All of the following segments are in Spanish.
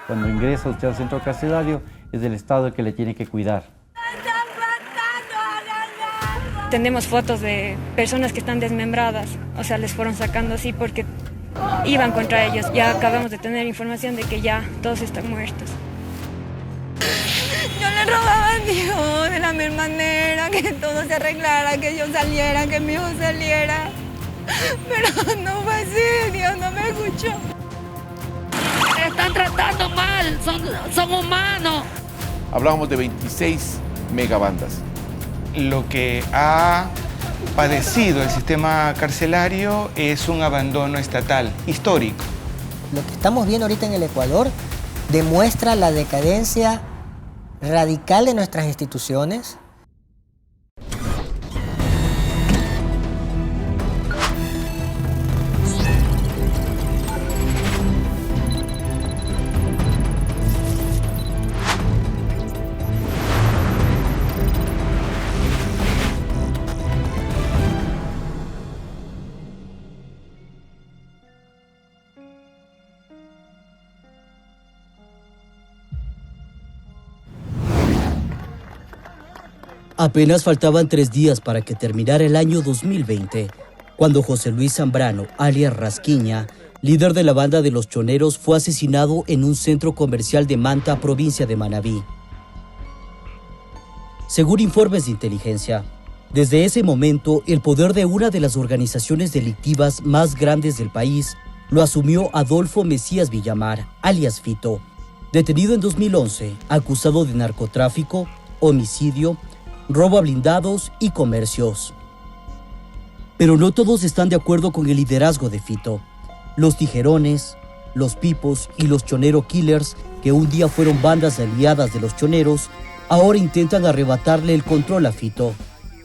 Cuando ingresa usted al centro carcelario, es el Estado el que le tiene que cuidar. Tenemos fotos de personas que están desmembradas, o sea, les fueron sacando así porque iban contra ellos. Ya acabamos de tener información de que ya todos están muertos. Yo le rogaba a Dios de la misma manera, que todo se arreglara, que yo saliera, que mi hijo saliera. Pero no fue así, Dios no me escuchó. Están tratando mal, son humanos. Hablábamos de 26 megabandas. Lo que ha padecido el sistema carcelario es un abandono estatal histórico. Lo que estamos viendo ahorita en el Ecuador demuestra la decadencia radical de nuestras instituciones. Apenas faltaban 3 días para que terminara el año 2020, cuando José Luis Zambrano, alias Rasquiña, líder de la banda de los Choneros, fue asesinado en un centro comercial de Manta, provincia de Manabí. Según informes de inteligencia, desde ese momento el poder de una de las organizaciones delictivas más grandes del país lo asumió Adolfo Mesías Villamar, alias Fito, detenido en 2011, acusado de narcotráfico, homicidio, robo a blindados y comercios. Pero no todos están de acuerdo con el liderazgo de Fito. Los Tijerones, los Pipos y los Chonero Killers, que un día fueron bandas aliadas de los choneros, ahora intentan arrebatarle el control a Fito,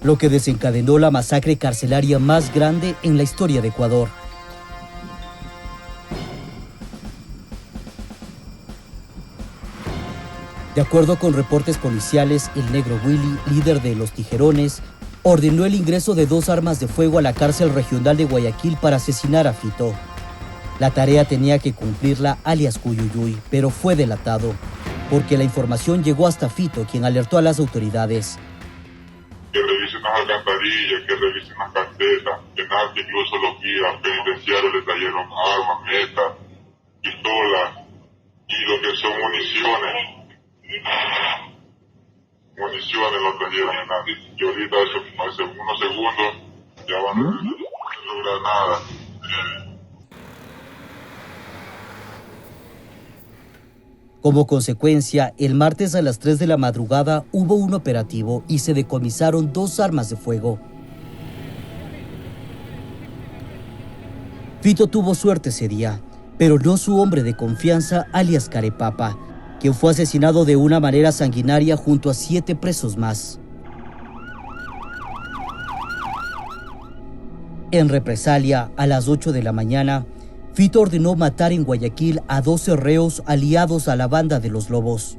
lo que desencadenó la masacre carcelaria más grande en la historia de Ecuador. De acuerdo con reportes policiales, el Negro Willy, líder de los Tijerones, ordenó el ingreso de 2 armas de fuego a la cárcel regional de Guayaquil para asesinar a Fito. La tarea tenía que cumplirla alias Cuyuyuy, pero fue delatado, porque la información llegó hasta Fito, quien alertó a las autoridades. Que revisen las alcantarillas, que revisen las carpetas, que incluso los guías penitenciarios les trajeron armas, metas, pistolas y lo que son municiones. Municiones lo trajeron en nadie. Y ahorita hace unos segundos ya van a lograr nada. Como consecuencia, el martes a las 3 de la madrugada hubo un operativo y se decomisaron 2 armas de fuego. Fito tuvo suerte ese día, pero no su hombre de confianza, alias Carepapa, quien fue asesinado de una manera sanguinaria junto a 7 presos más. En represalia, a las 8 de la mañana, Fito ordenó matar en Guayaquil a 12 reos aliados a la banda de los Lobos.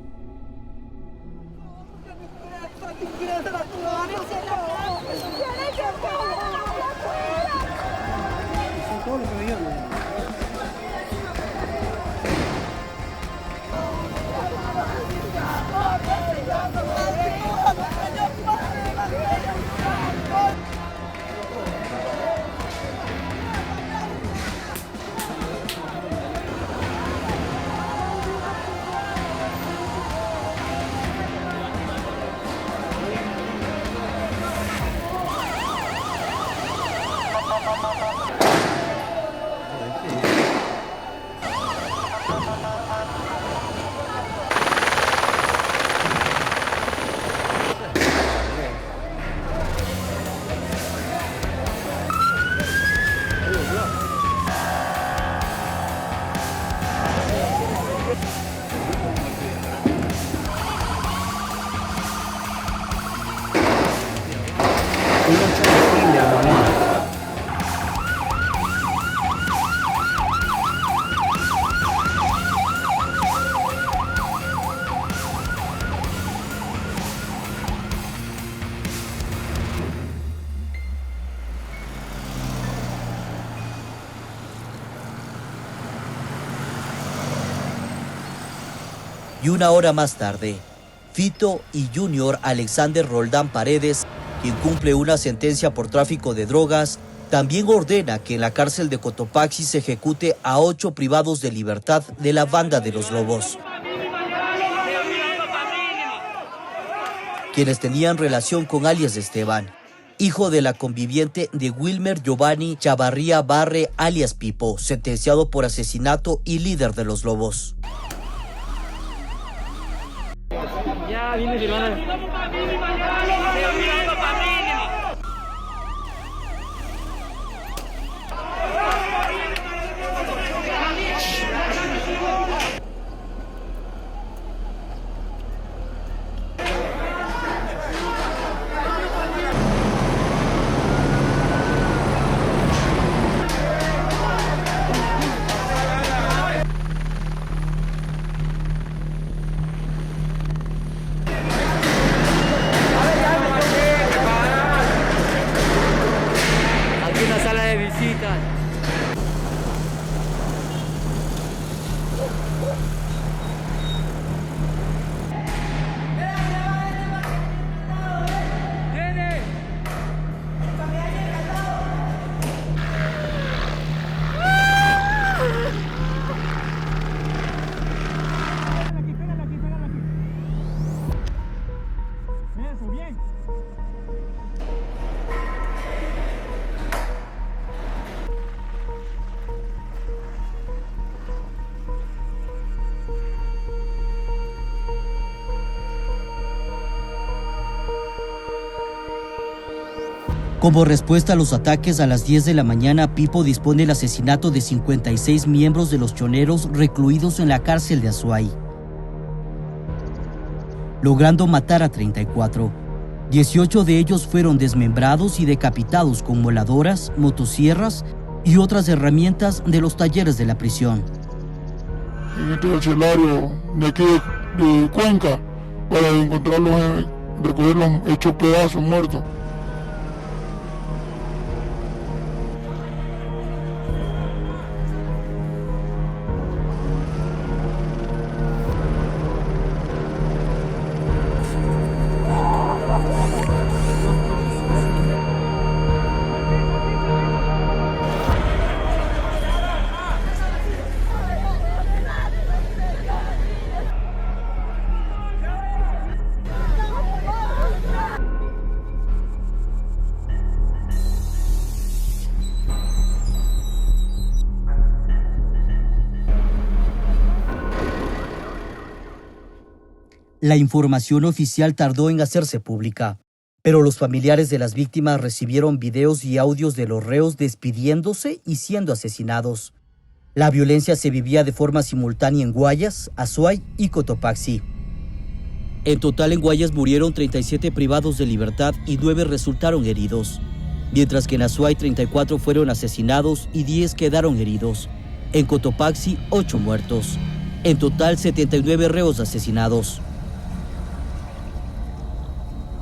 Y una hora más tarde, Fito y Junior Alexander Roldán Paredes, quien cumple una sentencia por tráfico de drogas, también ordena que en la cárcel de Cotopaxi se ejecute a 8 privados de libertad de la banda de los Lobos, quienes tenían relación con alias Esteban, hijo de la conviviente de Wilmer Giovanni Chavarría Barre alias Pipo, sentenciado por asesinato y líder de los Lobos. Ya viene mi hermana. Aquí en la sala de visitas. Como respuesta a los ataques, a las 10 de la mañana, Pipo dispone el asesinato de 56 miembros de los choneros recluidos en la cárcel de Azuay, logrando matar a 34. 18 de ellos fueron desmembrados y decapitados con moladoras, motosierras y otras herramientas de los talleres de la prisión. En este carcelario de aquí de Cuenca, para encontrarlos, recogerlos hechos pedazos, muertos. La información oficial tardó en hacerse pública, pero los familiares de las víctimas recibieron videos y audios de los reos despidiéndose y siendo asesinados. La violencia se vivía de forma simultánea en Guayas, Azuay y Cotopaxi. En total en Guayas murieron 37 privados de libertad y 9 resultaron heridos, mientras que en Azuay 34 fueron asesinados y 10 quedaron heridos. En Cotopaxi 8 muertos. En total 79 reos asesinados.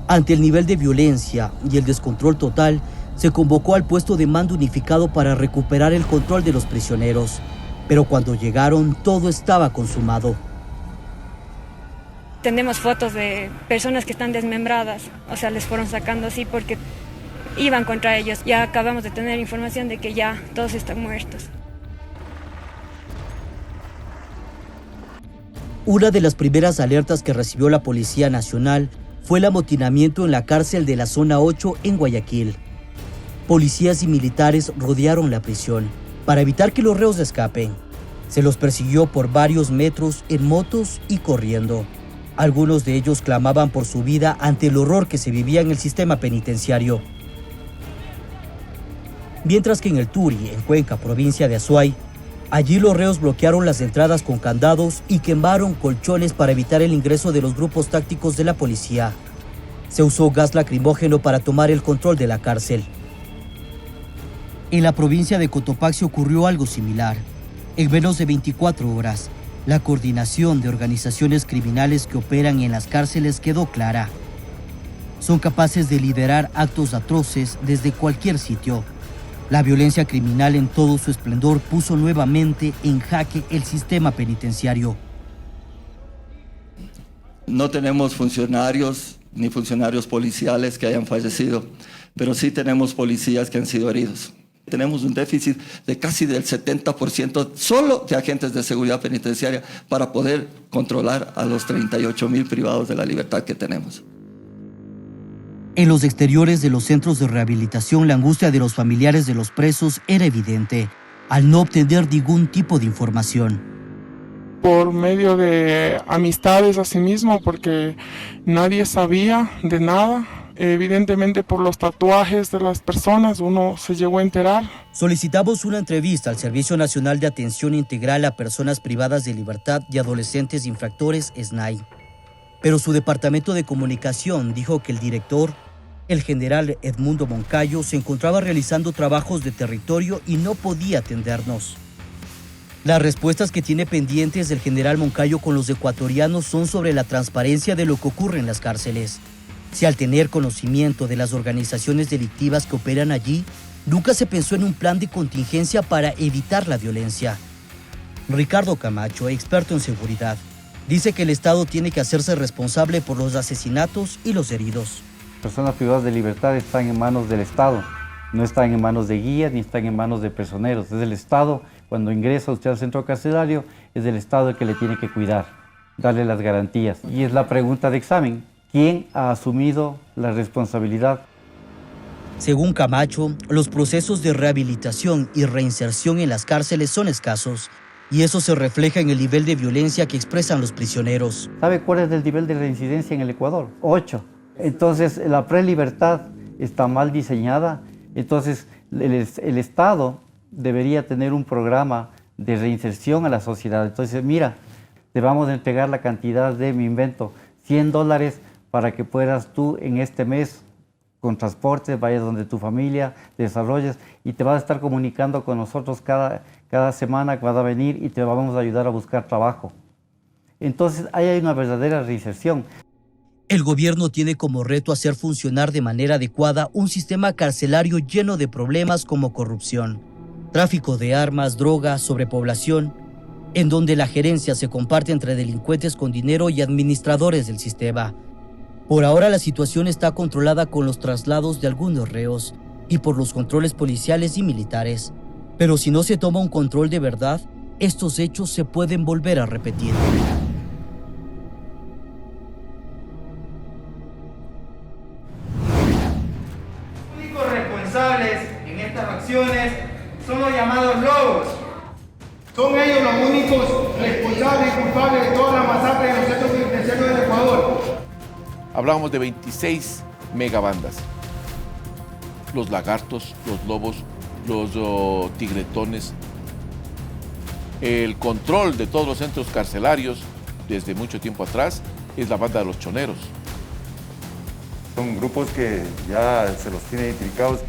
Ante el nivel de violencia y el descontrol total, se convocó al puesto de mando unificado para recuperar el control de los prisioneros. Pero cuando llegaron, todo estaba consumado. Tenemos fotos de personas que están desmembradas, o sea, les fueron sacando así porque iban contra ellos. Ya acabamos de tener información de que ya todos están muertos. Una de las primeras alertas que recibió la Policía Nacional fue el amotinamiento en la cárcel de la Zona 8 en Guayaquil. Policías y militares rodearon la prisión para evitar que los reos escapen. Se los persiguió por varios metros en motos y corriendo. Algunos de ellos clamaban por su vida ante el horror que se vivía en el sistema penitenciario. Mientras que en el Turi, en Cuenca, provincia de Azuay, allí los reos bloquearon las entradas con candados y quemaron colchones para evitar el ingreso de los grupos tácticos de la policía. Se usó gas lacrimógeno para tomar el control de la cárcel. En la provincia de Cotopaxi ocurrió algo similar. En menos de 24 horas, la coordinación de organizaciones criminales que operan en las cárceles quedó clara. Son capaces de liderar actos atroces desde cualquier sitio. La violencia criminal en todo su esplendor puso nuevamente en jaque el sistema penitenciario. No tenemos funcionarios ni funcionarios policiales que hayan fallecido, pero sí tenemos policías que han sido heridos. Tenemos un déficit de casi del 70% solo de agentes de seguridad penitenciaria para poder controlar a los 38,000 privados de la libertad que tenemos. En los exteriores de los centros de rehabilitación, la angustia de los familiares de los presos era evidente, al no obtener ningún tipo de información. Por medio de amistades asimismo, porque nadie sabía de nada. Evidentemente por los tatuajes de las personas uno se llegó a enterar. Solicitamos una entrevista al Servicio Nacional de Atención Integral a Personas Privadas de Libertad y Adolescentes Infractores, SNAI. Pero su departamento de comunicación dijo que el director, el general Edmundo Moncayo, se encontraba realizando trabajos de territorio y no podía atendernos. Las respuestas que tiene pendientes el general Moncayo con los ecuatorianos son sobre la transparencia de lo que ocurre en las cárceles. Si al tener conocimiento de las organizaciones delictivas que operan allí, nunca se pensó en un plan de contingencia para evitar la violencia. Ricardo Camacho, experto en seguridad, dice que el Estado tiene que hacerse responsable por los asesinatos y los heridos. Personas privadas de libertad están en manos del Estado, no están en manos de guías ni están en manos de personeros. Es el Estado, cuando ingresa usted al centro carcelario, es el Estado el que le tiene que cuidar, darle las garantías. Y es la pregunta de examen. ¿Quién ha asumido la responsabilidad? Según Camacho, los procesos de rehabilitación y reinserción en las cárceles son escasos, y eso se refleja en el nivel de violencia que expresan los prisioneros. ¿Sabe cuál es el nivel de reincidencia en el Ecuador? 8. Entonces, la prelibertad está mal diseñada. Entonces, el Estado debería tener un programa de reinserción a la sociedad. Entonces, mira, te vamos a entregar la cantidad de, me invento, $100 para que puedas tú en este mes con transporte, vayas donde tu familia, desarrolles y te vas a estar comunicando con nosotros cada semana que vas a venir y te vamos a ayudar a buscar trabajo. Entonces ahí hay una verdadera reinserción. El gobierno tiene como reto hacer funcionar de manera adecuada un sistema carcelario lleno de problemas como corrupción, tráfico de armas, drogas, sobrepoblación, en donde la gerencia se comparte entre delincuentes con dinero y administradores del sistema. Por ahora la situación está controlada con los traslados de algunos reos y por los controles policiales y militares. Pero si no se toma un control de verdad, estos hechos se pueden volver a repetir. Los únicos responsables en estas acciones son los llamados lobos. Son ellos los únicos responsables y culpables de toda la masacre de los centros penitenciarios del Ecuador. Hablábamos de 26 megabandas. Los lagartos, los lobos, los tigretones. El control de todos los centros carcelarios desde mucho tiempo atrás es la banda de los choneros. Son grupos que ya se los tiene identificados.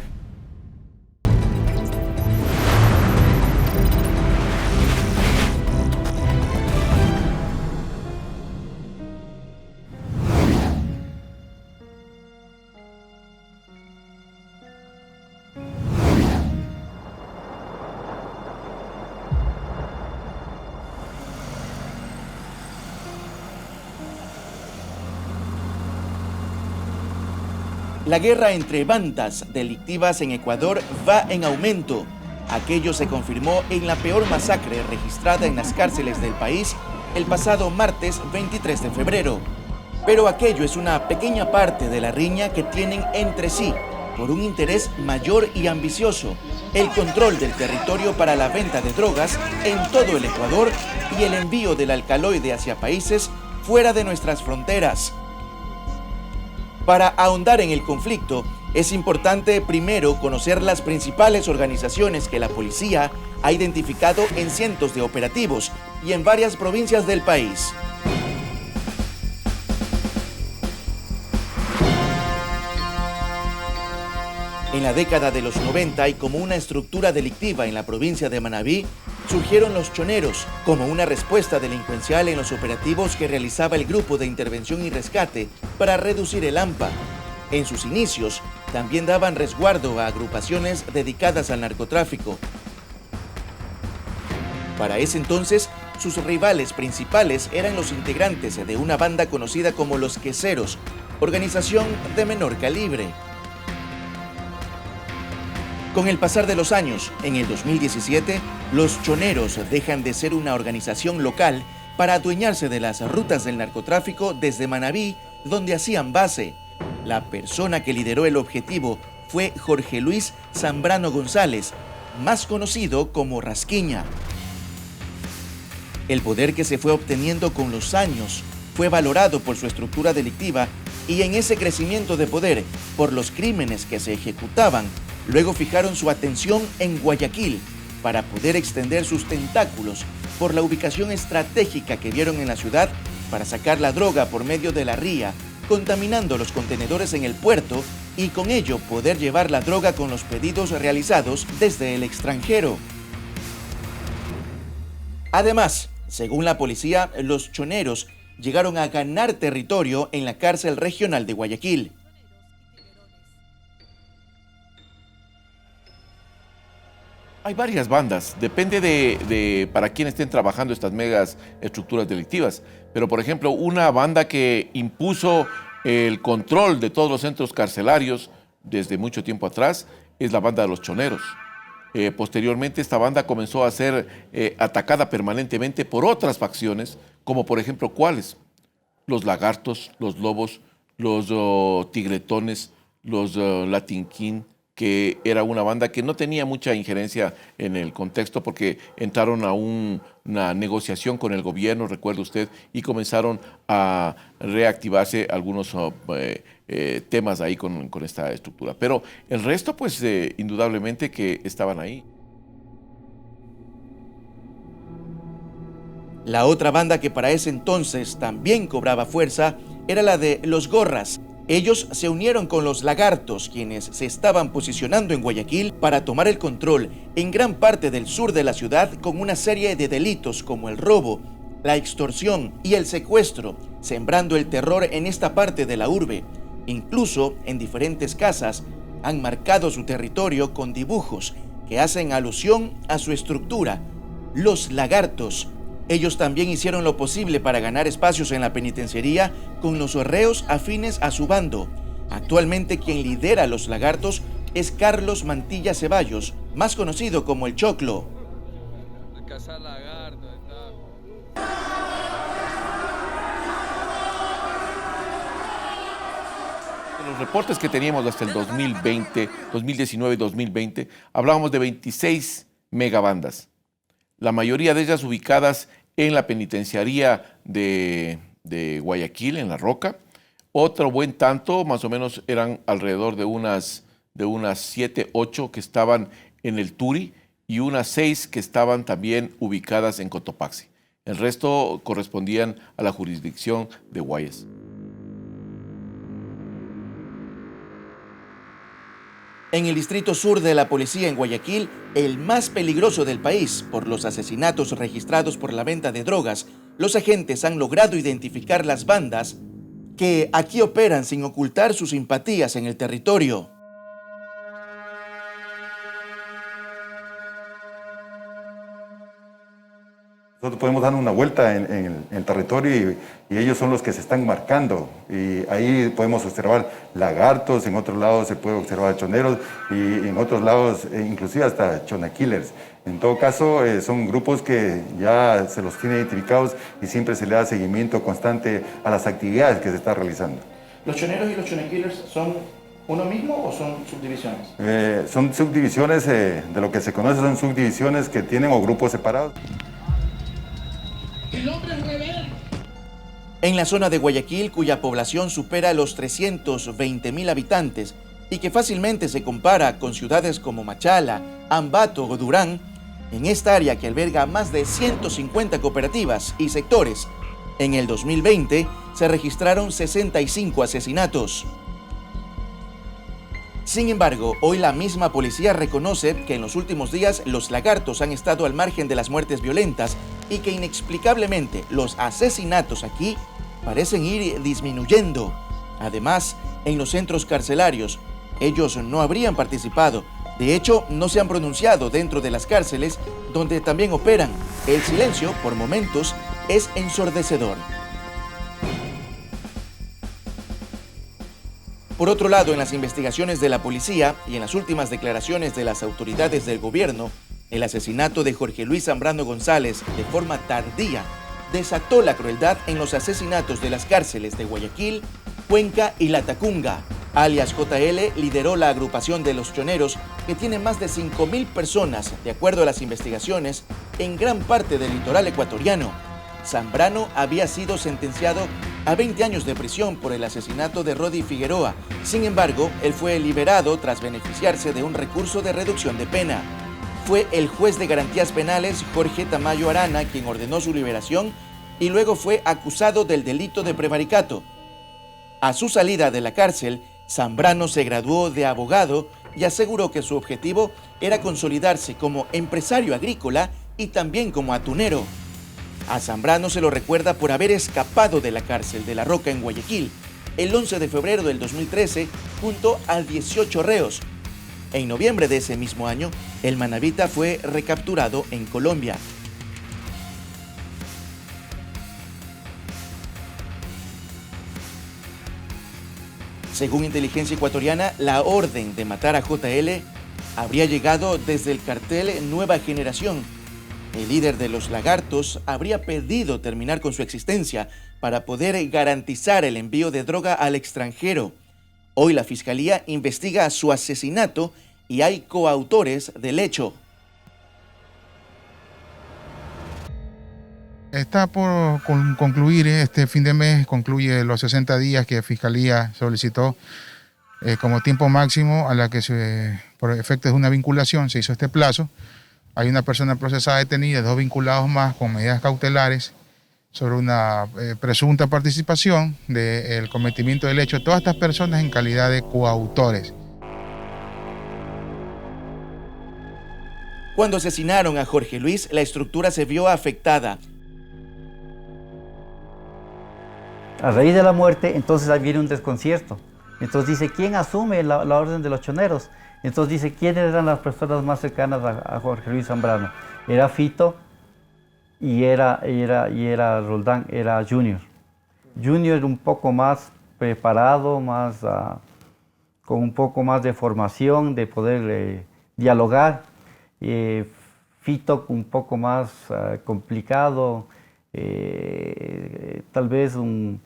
La guerra entre bandas delictivas en Ecuador va en aumento. Aquello se confirmó en la peor masacre registrada en las cárceles del país el pasado martes 23 de febrero. Pero aquello es una pequeña parte de la riña que tienen entre sí por un interés mayor y ambicioso: el control del territorio para la venta de drogas en todo el Ecuador y el envío del alcaloide hacia países fuera de nuestras fronteras. Para ahondar en el conflicto, es importante primero conocer las principales organizaciones que la policía ha identificado en cientos de operativos y en varias provincias del país. En la década de los 90 y como una estructura delictiva en la provincia de Manabí, surgieron los choneros como una respuesta delincuencial en los operativos que realizaba el Grupo de Intervención y Rescate para reducir el AMPA. En sus inicios, también daban resguardo a agrupaciones dedicadas al narcotráfico. Para ese entonces, sus rivales principales eran los integrantes de una banda conocida como Los Queseros, organización de menor calibre. Con el pasar de los años, en el 2017, los choneros dejan de ser una organización local para adueñarse de las rutas del narcotráfico desde Manabí, donde hacían base. La persona que lideró el objetivo fue Jorge Luis Zambrano González, más conocido como Rasquiña. El poder que se fue obteniendo con los años fue valorado por su estructura delictiva y en ese crecimiento de poder por los crímenes que se ejecutaban, luego fijaron su atención en Guayaquil para poder extender sus tentáculos por la ubicación estratégica que vieron en la ciudad para sacar la droga por medio de la ría, contaminando los contenedores en el puerto y con ello poder llevar la droga con los pedidos realizados desde el extranjero. Además, según la policía, los choneros llegaron a ganar territorio en la cárcel regional de Guayaquil. Hay varias bandas, depende de para quién estén trabajando estas megas estructuras delictivas. Pero, por ejemplo, una banda que impuso el control de todos los centros carcelarios desde mucho tiempo atrás es la banda de los choneros. Posteriormente, esta banda comenzó a ser atacada permanentemente por otras facciones, como por ejemplo, ¿cuáles? Los lagartos, los lobos, los tigretones, los latinquín, que era una banda que no tenía mucha injerencia en el contexto porque entraron a una negociación con el gobierno, recuerda usted, y comenzaron a reactivarse algunos temas ahí con esta estructura. Pero el resto, pues, indudablemente que estaban ahí. La otra banda que para ese entonces también cobraba fuerza era la de los Gorras. Ellos se unieron con los Lagartos, quienes se estaban posicionando en Guayaquil para tomar el control en gran parte del sur de la ciudad con una serie de delitos como el robo, la extorsión y el secuestro, sembrando el terror en esta parte de la urbe. Incluso en diferentes casas han marcado su territorio con dibujos que hacen alusión a su estructura, los Lagartos. Ellos también hicieron lo posible para ganar espacios en la penitenciaría con los reos afines a su bando. Actualmente quien lidera a los Lagartos es Carlos Mantilla Ceballos, más conocido como el Choclo. En los reportes que teníamos hasta el 2019 y 2020, hablábamos de 26 megabandas. La mayoría de ellas ubicadas en la penitenciaría de Guayaquil, en La Roca. Otro buen tanto, más o menos eran alrededor de unas 7, 8 que estaban en el Turi y unas 6 que estaban también ubicadas en Cotopaxi. El resto correspondían a la jurisdicción de Guayas. En el distrito sur de la policía en Guayaquil, el más peligroso del país por los asesinatos registrados por la venta de drogas, los agentes han logrado identificar las bandas que aquí operan sin ocultar sus simpatías en el territorio. Nosotros podemos dar una vuelta en el territorio y ellos son los que se están marcando. Y ahí podemos observar lagartos, en otros lados se puede observar choneros y en otros lados inclusive hasta chonakillers. En todo caso, son grupos que ya se los tiene identificados y siempre se le da seguimiento constante a las actividades que se están realizando. ¿Los choneros y los chonakillers son uno mismo o son subdivisiones? Son subdivisiones, de lo que se conoce son subdivisiones que tienen o grupos separados. El hombre es rebelde. En la zona de Guayaquil, cuya población supera los 320.000 habitantes y que fácilmente se compara con ciudades como Machala, Ambato o Durán, en esta área que alberga más de 150 cooperativas y sectores, en el 2020 se registraron 65 asesinatos. Sin embargo, hoy la misma policía reconoce que en los últimos días los lagartos han estado al margen de las muertes violentas y que inexplicablemente los asesinatos aquí parecen ir disminuyendo. Además, en los centros carcelarios, ellos no habrían participado, De hecho, no se han pronunciado dentro de las cárceles donde también operan. El silencio, por momentos, es ensordecedor. Por otro lado, en las investigaciones de la policía y en las últimas declaraciones de las autoridades del gobierno, el asesinato de Jorge Luis Zambrano González de forma tardía desató la crueldad en los asesinatos de las cárceles de Guayaquil, Cuenca y Latacunga. Alias JL lideró la agrupación de los choneros, que tiene más de 5.000 personas, de acuerdo a las investigaciones, en gran parte del litoral ecuatoriano. Zambrano había sido sentenciado a 20 años de prisión por el asesinato de Rodi Figueroa. Sin embargo, él fue liberado tras beneficiarse de un recurso de reducción de pena. Fue el juez de garantías penales, Jorge Tamayo Arana, quien ordenó su liberación y luego fue acusado del delito de prevaricato. A su salida de la cárcel, Zambrano se graduó de abogado y aseguró que su objetivo era consolidarse como empresario agrícola y también como atunero. A Zambrano se lo recuerda por haber escapado de la cárcel de La Roca en Guayaquil el 11 de febrero del 2013 junto a 18 reos. En noviembre de ese mismo año, el manabita fue recapturado en Colombia. Según Inteligencia Ecuatoriana, la orden de matar a JL habría llegado desde el cartel Nueva Generación. El líder de los Lagartos habría pedido terminar con su existencia para poder garantizar el envío de droga al extranjero. Hoy la Fiscalía investiga su asesinato y hay coautores del hecho. Está por concluir este fin de mes, concluye los 60 días que Fiscalía solicitó como tiempo máximo a la que por efectos de una vinculación se hizo este plazo. Hay una persona procesada detenida, 2 vinculados más con medidas cautelares sobre una presunta participación del cometimiento del hecho. Todas estas personas en calidad de coautores. Cuando asesinaron a Jorge Luis, la estructura se vio afectada. A raíz de la muerte, entonces ahí viene un desconcierto. Entonces dice, ¿quién asume la orden de los choneros? Entonces dice, ¿quiénes eran las personas más cercanas a Jorge Luis Zambrano? Era Fito y era Roldán, era Junior. Junior un poco más preparado, con un poco más de formación, de poder dialogar. Fito un poco más complicado, tal vez un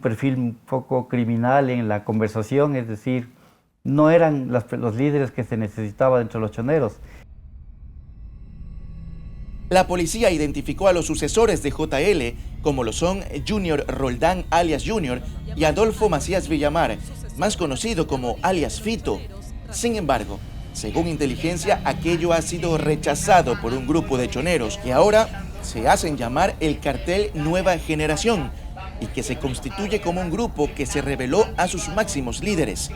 perfil un poco criminal en la conversación, es decir, no eran los líderes que se necesitaba dentro de los choneros. La policía identificó a los sucesores de JL, como lo son Junior Roldán alias Junior y Adolfo Macías Villamar, más conocido como alias Fito. Sin embargo, según Inteligencia, aquello ha sido rechazado por un grupo de choneros que ahora se hacen llamar el cartel Nueva Generación y que se constituye como un grupo que se rebeló a sus máximos líderes.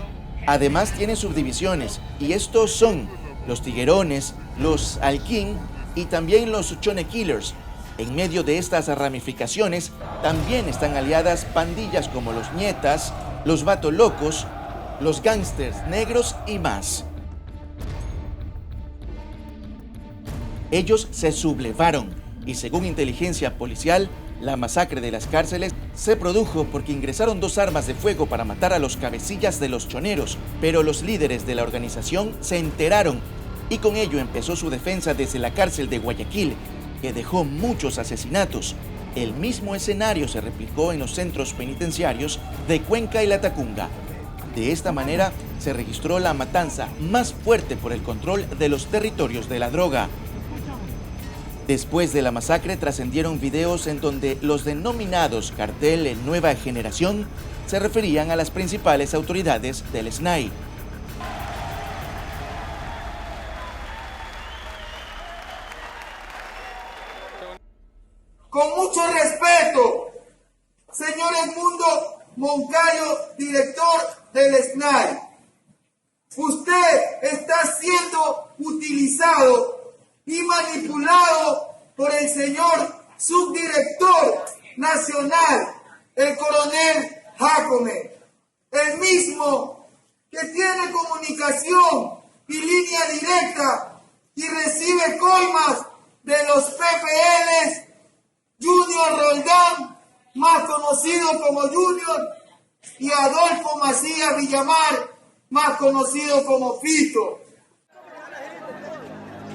Además tiene subdivisiones y estos son los Tiguerones, los Alquín y también los Chone Killers. En medio de estas ramificaciones también están aliadas pandillas como los Nietas, los Vato Locos, los Gángsters Negros y más. Ellos se sublevaron y según inteligencia policial, la masacre de las cárceles se produjo porque ingresaron 2 armas de fuego para matar a los cabecillas de los choneros, pero los líderes de la organización se enteraron y con ello empezó su defensa desde la cárcel de Guayaquil, que dejó muchos asesinatos. El mismo escenario se replicó en los centros penitenciarios de Cuenca y Latacunga. De esta manera se registró la matanza más fuerte por el control de los territorios de la droga. Después de la masacre trascendieron videos en donde los denominados cartel Nueva Generación se referían a las principales autoridades del SNAI. Con mucho respeto, señor Edmundo Moncayo, director del SNAI, usted está siendo utilizado y manipulado por el señor subdirector nacional, el coronel Jacome, el mismo que tiene comunicación y línea directa y recibe coimas de los PPLs Junior Roldán, más conocido como Junior, y Adolfo Macías Villamar, más conocido como Fito.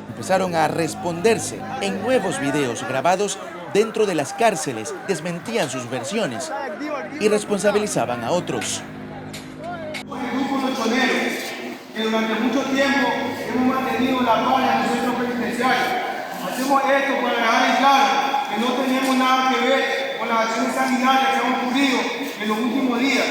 Empezaron a responderse en nuevos videos grabados dentro de las cárceles, desmentían sus versiones y responsabilizaban a otros. El grupo Los Choneros, que durante mucho tiempo hemos mantenido la paz en los centros penitenciarios. Hacemos esto para dejar en claro que no tenemos nada que ver con las acciones sanguinarias que han ocurrido en los últimos días.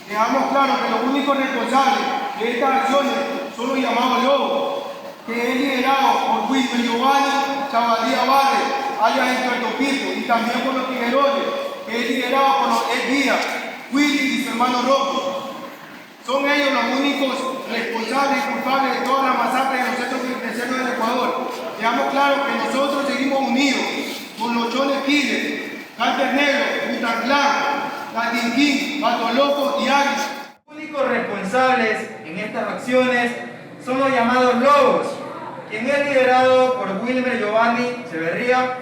Dejamos claro que los únicos responsables de estas acciones son los llamados lobos, que es liderado por Wilmer Giovanni Chavarría Valle, alias el Cartopito, y también por los Tiguerones, que es liderado por los Díaz, Willy y su hermano Rocco. Son ellos los únicos responsables y culpables de todas las masacres en los centros penitenciarios del Ecuador. Dejamos claro que nosotros seguimos unidos con los Chones Killers, Carter Negro, Wu-Tang Clan, Latin King, Pato Loco y Aris. Los únicos responsables en estas acciones son los llamados Lobos, quien es liderado por Wilmer Giovanni Chavarría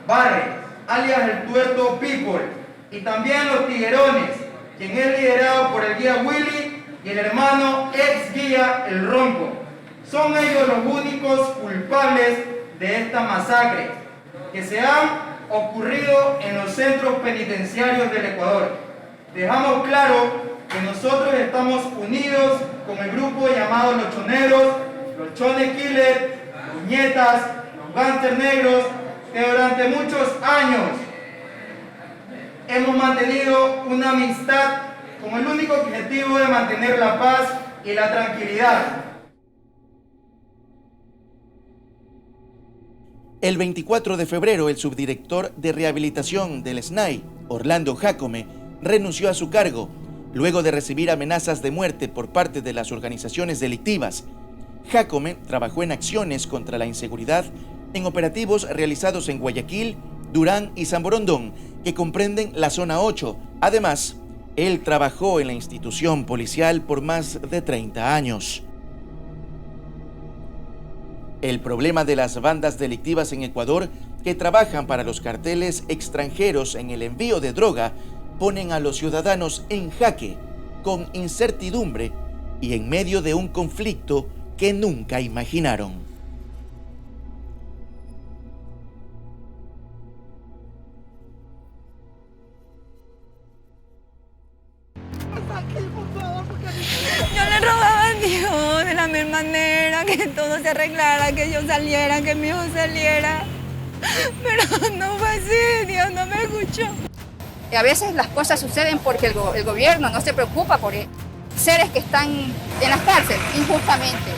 Valle, alias el Tuerto People, y también los Tiguerones, quien es liderado por el guía Willy y el hermano ex guía El Ronco. Son ellos los únicos culpables de esta masacre que se han ocurrido en los centros penitenciarios del Ecuador. Dejamos claro que nosotros estamos unidos con el grupo llamado Los Choneros, los Chones Killers, los Nietas, los Gánster Negros, que durante muchos años hemos mantenido una amistad con el único objetivo de mantener la paz y la tranquilidad. El 24 de febrero, el subdirector de rehabilitación del SNAI, Orlando Jácome, renunció a su cargo luego de recibir amenazas de muerte por parte de las organizaciones delictivas. Jácome trabajó en acciones contra la inseguridad en operativos realizados en Guayaquil, Durán y San Borondón, que comprenden la Zona 8. Además, él trabajó en la institución policial por más de 30 años. El problema de las bandas delictivas en Ecuador que trabajan para los carteles extranjeros en el envío de droga ponen a los ciudadanos en jaque, con incertidumbre y en medio de un conflicto que nunca imaginaron. Yo le rogaba a Dios de la misma manera que todo se arreglara, que yo saliera, que mi hijo saliera. Pero no fue así, Dios no me escuchó. A veces las cosas suceden porque el gobierno no se preocupa por seres que están en las cárceles injustamente.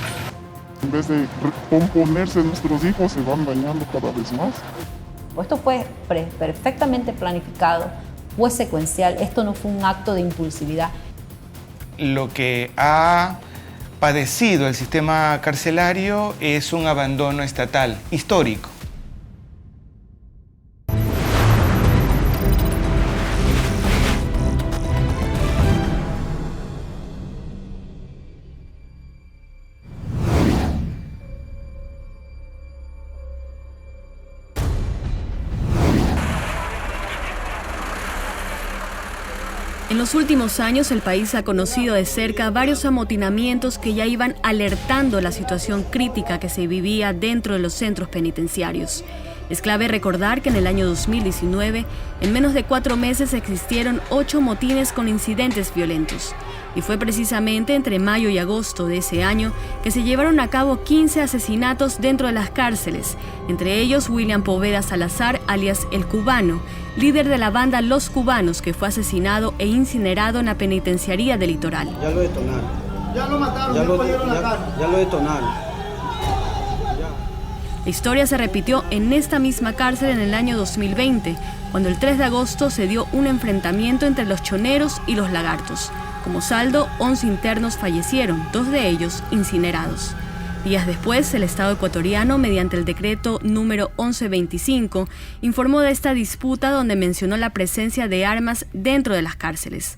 En vez de componerse, nuestros hijos se van dañando cada vez más. Esto fue perfectamente planificado, fue secuencial, esto no fue un acto de impulsividad. Lo que ha padecido el sistema carcelario es un abandono estatal histórico. En los últimos años, el país ha conocido de cerca varios amotinamientos que ya iban alertando la situación crítica que se vivía dentro de los centros penitenciarios. Es clave recordar que en el año 2019, en menos de 4 meses existieron 8 motines con incidentes violentos. Y fue precisamente entre mayo y agosto de ese año que se llevaron a cabo 15 asesinatos dentro de las cárceles, entre ellos William Poveda Salazar, alias El Cubano, líder de la banda Los Cubanos, que fue asesinado e incinerado en la penitenciaría del Litoral. Ya lo detonaron. Ya lo mataron, ya lo detonaron. La historia se repitió en esta misma cárcel en el año 2020, cuando el 3 de agosto se dio un enfrentamiento entre los choneros y los lagartos. Como saldo, 11 internos fallecieron, 2 de ellos incinerados. Días después, el Estado ecuatoriano, mediante el decreto número 1125, informó de esta disputa donde mencionó la presencia de armas dentro de las cárceles.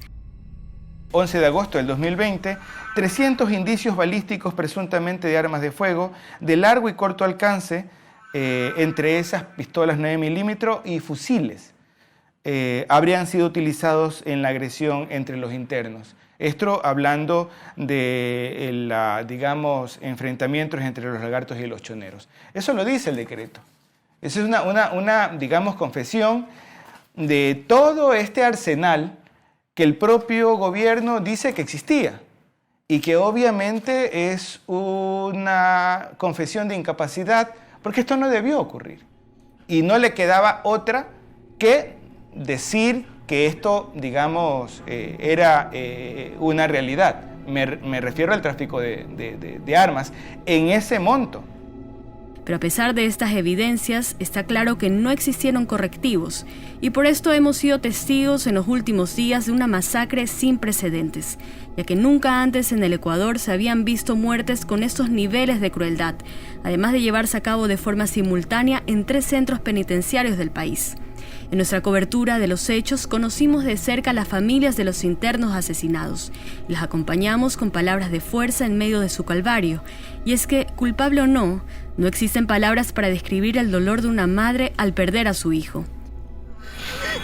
11 de agosto del 2020, 300 indicios balísticos presuntamente de armas de fuego de largo y corto alcance, entre esas pistolas 9 milímetros y fusiles, habrían sido utilizados en la agresión entre los internos. Esto hablando de, digamos, enfrentamientos entre los lagartos y los choneros. Eso lo dice el decreto. Esa es una digamos, confesión de todo este arsenal que el propio gobierno dice que existía y que obviamente es una confesión de incapacidad, porque esto no debió ocurrir. Y no le quedaba otra que decir que esto, digamos, era una realidad. Me refiero al tráfico de armas en ese monto. Pero a pesar de estas evidencias, está claro que no existieron correctivos, y por esto hemos sido testigos en los últimos días de una masacre sin precedentes, ya que nunca antes en el Ecuador se habían visto muertes con estos niveles de crueldad, además de llevarse a cabo de forma simultánea en 3 centros penitenciarios del país. En nuestra cobertura de los hechos conocimos de cerca a las familias de los internos asesinados y las acompañamos con palabras de fuerza en medio de su calvario. Y es que, culpable o no, no existen palabras para describir el dolor de una madre al perder a su hijo.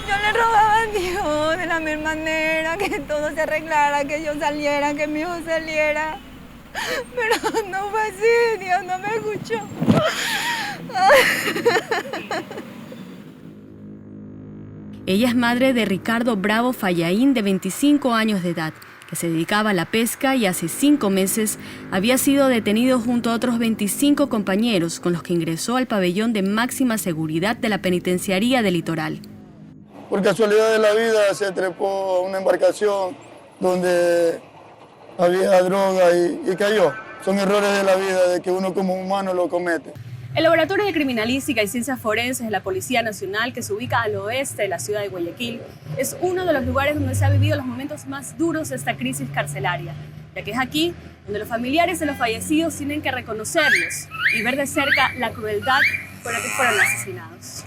Yo le rogaba a Dios de la misma manera, que todo se arreglara, que yo saliera, que mi hijo saliera. Pero no fue así, Dios no me escuchó. Ella es madre de Ricardo Bravo Fallaín, de 25 años de edad, que se dedicaba a la pesca y hace 5 meses había sido detenido junto a otros 25 compañeros con los que ingresó al pabellón de máxima seguridad de la penitenciaría del Litoral. Por casualidad de la vida se trepó a una embarcación donde había droga y cayó. Son errores de la vida de que uno como humano lo comete. El Laboratorio de Criminalística y Ciencias Forenses de la Policía Nacional, que se ubica al oeste de la ciudad de Guayaquil, es uno de los lugares donde se han vivido los momentos más duros de esta crisis carcelaria, ya que es aquí donde los familiares de los fallecidos tienen que reconocerlos y ver de cerca la crueldad con la que fueron asesinados.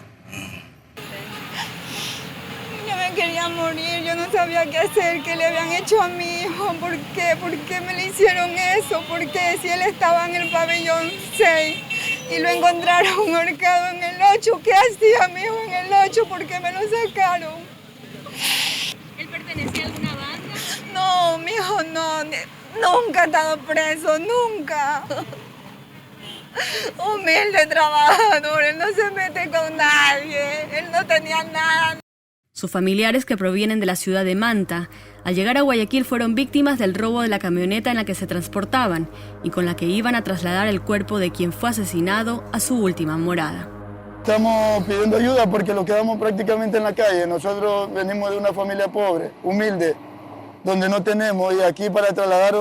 Yo me quería morir, yo no sabía qué hacer, qué le habían hecho a mi hijo, ¿por qué? ¿Por qué me le hicieron eso? ¿Por qué? Si él estaba en el pabellón 6 y lo encontraron ahorcado en el 8, ¿qué hacía mi hijo en el 8? ¿Por qué me lo sacaron? ¿Él pertenecía a alguna banda? No, mi hijo no, nunca ha estado preso, nunca. Humilde trabajador, él no se mete con nadie, él no tenía nada. Sus familiares, que provienen de la ciudad de Manta, al llegar a Guayaquil fueron víctimas del robo de la camioneta en la que se transportaban y con la que iban a trasladar el cuerpo de quien fue asesinado a su última morada. Estamos pidiendo ayuda porque lo quedamos prácticamente en la calle. Nosotros venimos de una familia pobre, humilde, donde no tenemos, y aquí para trasladar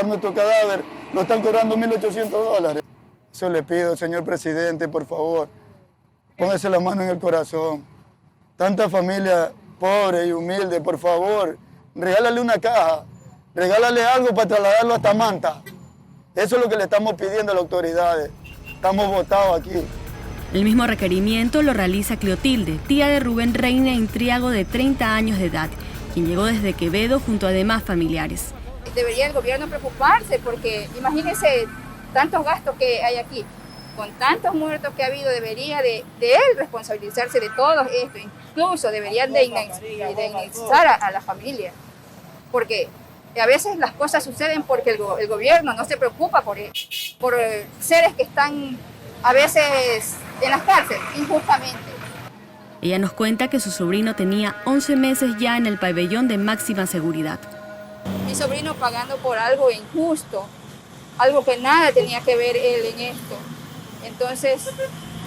nuestro cadáver lo están cobrando $1.800. Eso le pido, señor presidente, por favor, póngase la mano en el corazón. Tanta familia pobre y humilde, por favor, regálale una caja, regálale algo para trasladarlo hasta Manta. Eso es lo que le estamos pidiendo a las autoridades. Estamos votados aquí. El mismo requerimiento lo realiza Clotilde, tía de Rubén Reina Intriago, de 30 años de edad, quien llegó desde Quevedo junto a demás familiares. Debería el gobierno preocuparse porque imagínense tantos gastos que hay aquí. Con tantos muertos que ha habido, debería de él responsabilizarse de todo esto. Incluso deberían de indemnizar a la familia. Porque a veces las cosas suceden porque el gobierno no se preocupa por seres que están a veces en las cárceles, injustamente. Ella nos cuenta que su sobrino tenía 11 meses ya en el pabellón de máxima seguridad. Mi sobrino pagando por algo injusto, algo que nada tenía que ver él en esto. Entonces,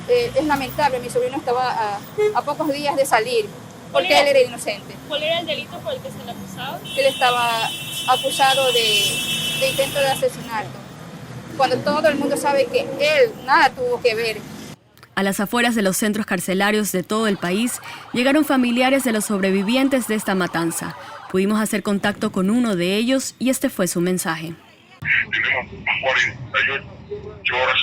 es lamentable, mi sobrino estaba a pocos días de salir, porque él era inocente. ¿Cuál era el delito por el que se le acusaba? Él estaba acusado de intento de asesinato, cuando todo el mundo sabe que él nada tuvo que ver. A las afueras de los centros carcelarios de todo el país, llegaron familiares de los sobrevivientes de esta matanza. Pudimos hacer contacto con uno de ellos y este fue su mensaje. Tenemos 48 horas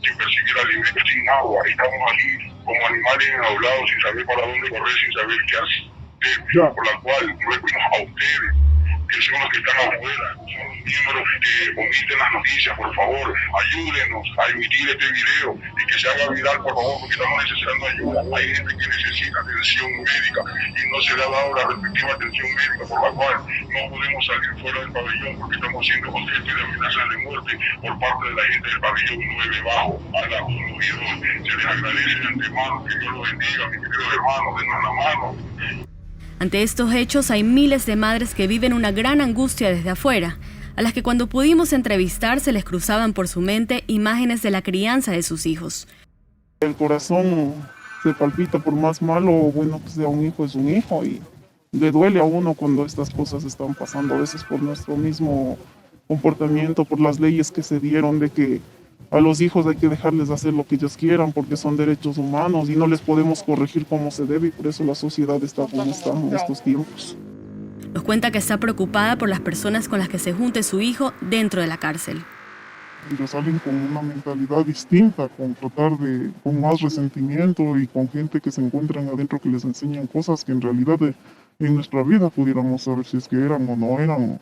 sin percibir alimento, sin agua. Estamos aquí como animales enjaulados, sin saber para dónde correr, sin saber qué hacer. Por la cual recurrimos a ustedes que son los que están afuera, son los miembros que omiten las noticias. Por favor, ayúdenos a emitir este video y que se haga viral, por favor, porque estamos necesitando ayuda. Hay gente que necesita atención médica y no se le ha dado la respectiva atención médica, por la cual no podemos salir fuera del pabellón porque estamos siendo objeto de amenazas de muerte por parte de la gente del pabellón 9 bajo. A la 1 y 2 se les agradece de antemano, que Dios los bendiga, mis queridos hermanos, denos la mano. Ante estos hechos hay miles de madres que viven una gran angustia desde afuera, a las que cuando pudimos entrevistar se les cruzaban por su mente imágenes de la crianza de sus hijos. El corazón se palpita por más malo o bueno que sea un hijo, es un hijo, y le duele a uno cuando estas cosas están pasando, a veces por nuestro mismo comportamiento, por las leyes que se dieron de que a los hijos hay que dejarles hacer lo que ellos quieran porque son derechos humanos y no les podemos corregir como se debe, y por eso la sociedad está como está en estos tiempos. Nos cuenta que está preocupada por las personas con las que se junte su hijo dentro de la cárcel. Ellos salen con una mentalidad distinta, con más resentimiento y con gente que se encuentran adentro que les enseñan cosas que en realidad en nuestra vida pudiéramos saber si es que eran o no eran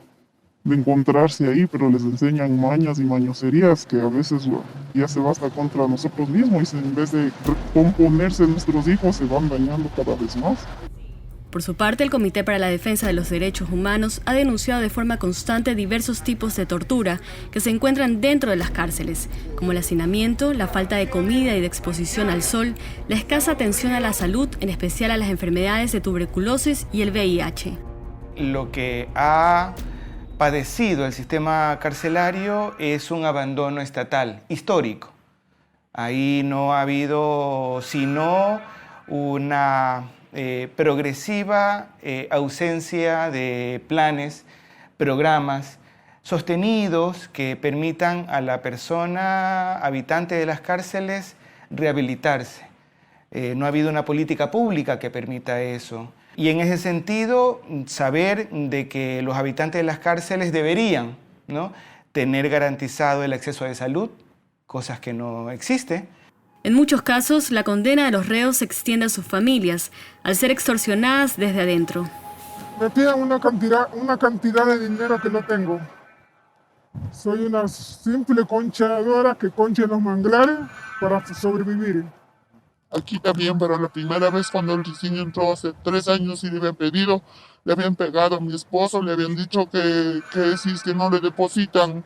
de encontrarse ahí, pero les enseñan mañas y mañoserías que a veces ya se basta contra nosotros mismos y en vez de componerse nuestros hijos se van dañando cada vez más. Por su parte, el Comité para la Defensa de los Derechos Humanos ha denunciado de forma constante diversos tipos de tortura que se encuentran dentro de las cárceles, como el hacinamiento, la falta de comida y de exposición al sol, la escasa atención a la salud, en especial a las enfermedades de tuberculosis y el VIH. Lo que ha padecido el sistema carcelario es un abandono estatal histórico. Ahí no ha habido sino una progresiva ausencia de planes, programas sostenidos que permitan a la persona habitante de las cárceles rehabilitarse. No ha habido una política pública que permita eso. Y en ese sentido, saber de que los habitantes de las cárceles deberían, ¿no?, tener garantizado el acceso a la salud, cosas que no existen. En muchos casos, la condena de los reos se extiende a sus familias, al ser extorsionadas desde adentro. Me piden una cantidad de dinero que no tengo. Soy una simple conchadora que concha en los manglares para sobrevivir. Aquí también, pero la primera vez cuando el recién entró hace 3 años y le habían pedido, le habían pegado a mi esposo, le habían dicho que si es que no le depositan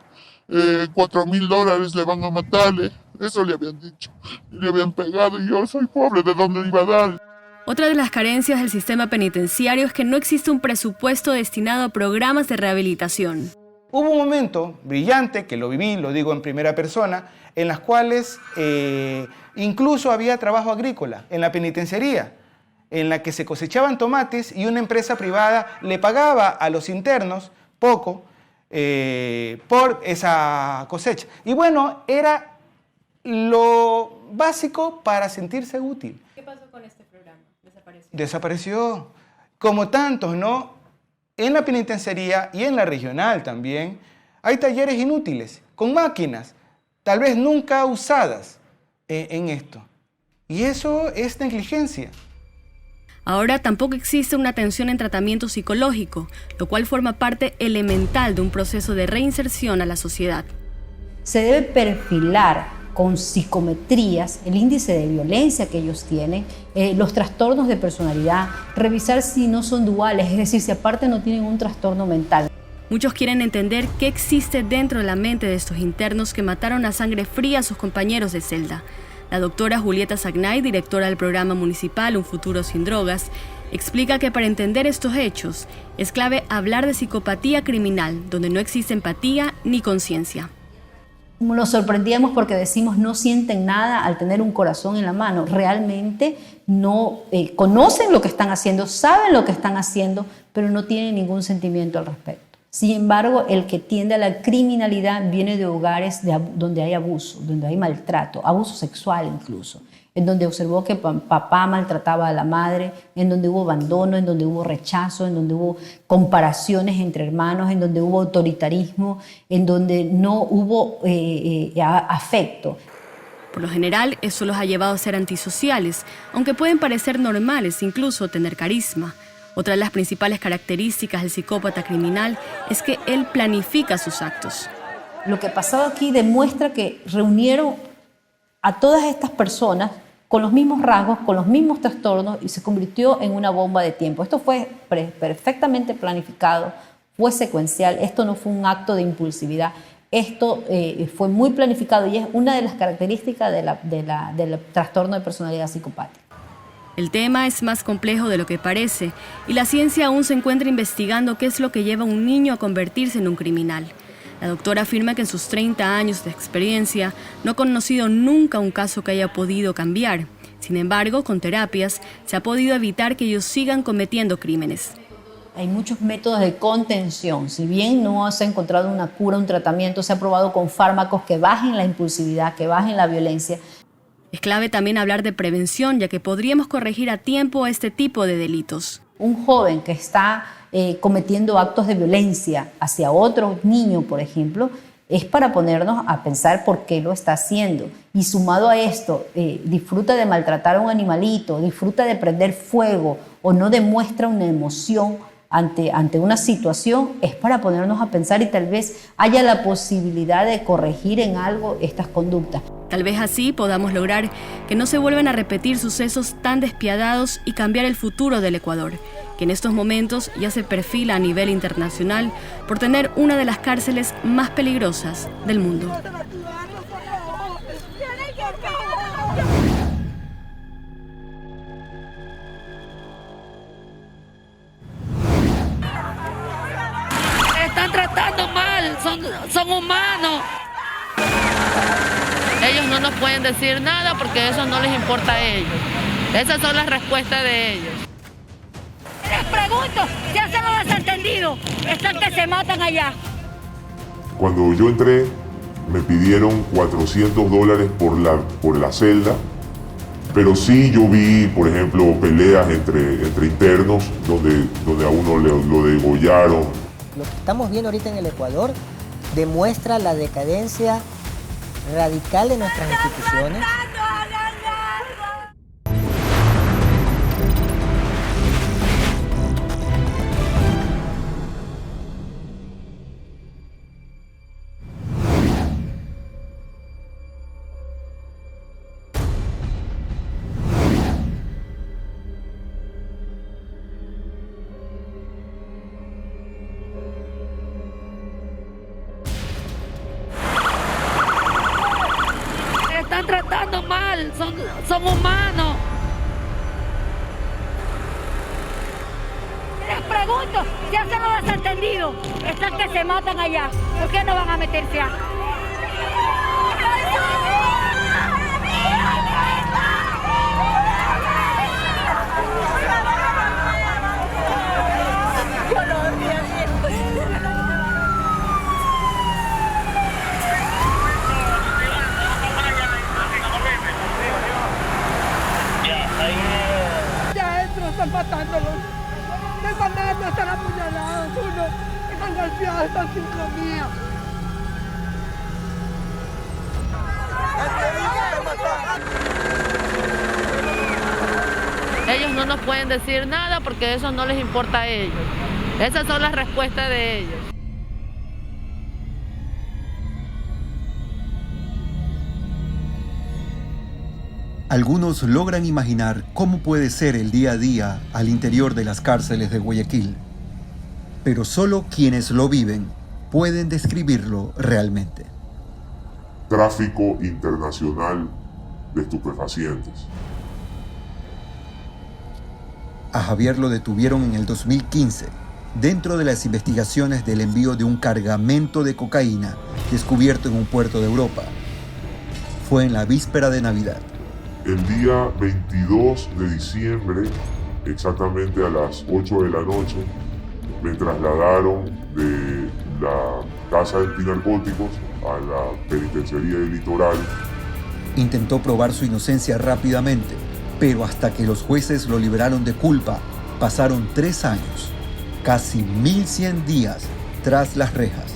$4,000 le van a matarle. Eso le habían dicho. Y le habían pegado y yo soy pobre, ¿de dónde le iba a dar? Otra de las carencias del sistema penitenciario es que no existe un presupuesto destinado a programas de rehabilitación. Hubo un momento brillante, que lo viví, lo digo en primera persona, en las cuales incluso había trabajo agrícola en la penitenciaría, en la que se cosechaban tomates y una empresa privada le pagaba a los internos poco por esa cosecha. Y bueno, era lo básico para sentirse útil. ¿Qué pasó con este programa? ¿Desapareció? Desapareció. Como tantos, ¿no? En la penitenciaría y en la regional también hay talleres inútiles, con máquinas, tal vez nunca usadas en esto. Y eso es negligencia. Ahora tampoco existe una atención en tratamiento psicológico, lo cual forma parte elemental de un proceso de reinserción a la sociedad. Se debe perfilar con psicometrías el índice de violencia que ellos tienen, los trastornos de personalidad, revisar si no son duales, es decir, si aparte no tienen un trastorno mental. Muchos quieren entender qué existe dentro de la mente de estos internos que mataron a sangre fría a sus compañeros de celda. La doctora Julieta Sagnay, directora del programa municipal Un Futuro Sin Drogas, explica que para entender estos hechos es clave hablar de psicopatía criminal, donde no existe empatía ni conciencia. Nos sorprendíamos porque decimos no sienten nada al tener un corazón en la mano. Realmente no conocen lo que están haciendo, saben lo que están haciendo, pero no tienen ningún sentimiento al respecto. Sin embargo, el que tiende a la criminalidad viene de hogares donde hay abuso, donde hay maltrato, abuso sexual incluso, en donde observó que papá maltrataba a la madre, en donde hubo abandono, en donde hubo rechazo, en donde hubo comparaciones entre hermanos, en donde hubo autoritarismo, en donde no hubo afecto. Por lo general, eso los ha llevado a ser antisociales, aunque pueden parecer normales, incluso tener carisma. Otra de las principales características del psicópata criminal es que él planifica sus actos. Lo que pasaba aquí demuestra que reunieron a todas estas personas con los mismos rasgos, con los mismos trastornos y se convirtió en una bomba de tiempo. Esto fue perfectamente planificado, fue secuencial, esto no fue un acto de impulsividad, esto fue muy planificado y es una de las características del trastorno de personalidad psicopática. El tema es más complejo de lo que parece y la ciencia aún se encuentra investigando qué es lo que lleva a un niño a convertirse en un criminal. La doctora afirma que en sus 30 años de experiencia no ha conocido nunca un caso que haya podido cambiar. Sin embargo, con terapias se ha podido evitar que ellos sigan cometiendo crímenes. Hay muchos métodos de contención. Si bien no se ha encontrado una cura, un tratamiento, se ha probado con fármacos que bajen la impulsividad, que bajen la violencia. Es clave también hablar de prevención, ya que podríamos corregir a tiempo este tipo de delitos. Un joven que está cometiendo actos de violencia hacia otro niño, por ejemplo, es para ponernos a pensar por qué lo está haciendo. Y sumado a esto, disfruta de maltratar a un animalito, disfruta de prender fuego o no demuestra una emoción ante una situación, es para ponernos a pensar y tal vez haya la posibilidad de corregir en algo estas conductas. Tal vez así podamos lograr que no se vuelvan a repetir sucesos tan despiadados y cambiar el futuro del Ecuador, que en estos momentos ya se perfila a nivel internacional por tener una de las cárceles más peligrosas del mundo. Están tratando mal, son humanos. Ellos no nos pueden decir nada porque eso no les importa a ellos. Esas son las respuestas de ellos. Les pregunto, ya se han desentendido, están que se matan allá. Cuando yo entré, me pidieron $400 por la celda, pero sí yo vi, por ejemplo, peleas entre internos donde a uno lo degollaron. Lo que estamos viendo ahorita en el Ecuador demuestra la decadencia radical de nuestras instituciones. Están tratando mal, son humanos. Les pregunto, ya se han desentendido, están que se matan allá, ¿por qué no van a meterse a? Están matándolos, están apuñalados, uno, están golpeados, están sin comida. Ellos no nos pueden decir nada porque eso no les importa a ellos. Esas son las respuestas de ellos. Algunos logran imaginar cómo puede ser el día a día al interior de las cárceles de Guayaquil, pero solo quienes lo viven pueden describirlo realmente. Tráfico internacional de estupefacientes. A Javier lo detuvieron en el 2015, dentro de las investigaciones del envío de un cargamento de cocaína descubierto en un puerto de Europa. Fue en la víspera de Navidad. El día 22 de diciembre, exactamente a las 8 de la noche, me trasladaron de la casa de antinarcóticos a la penitenciaría del Litoral. Intentó probar su inocencia rápidamente, pero hasta que los jueces lo liberaron de culpa, pasaron 3 años, casi 1100 días tras las rejas.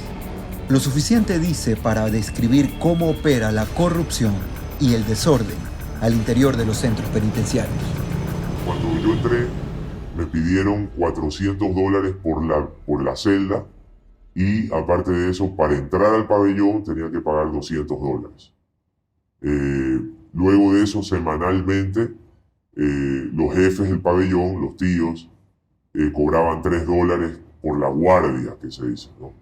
Lo suficiente, dice, para describir cómo opera la corrupción y el desorden al interior de los centros penitenciarios. Cuando yo entré, me pidieron $400 por la celda y aparte de eso, para entrar al pabellón tenía que pagar $200. Luego de eso, semanalmente, los jefes del pabellón, los tíos, cobraban $3 por la guardia, que se dice, ¿no?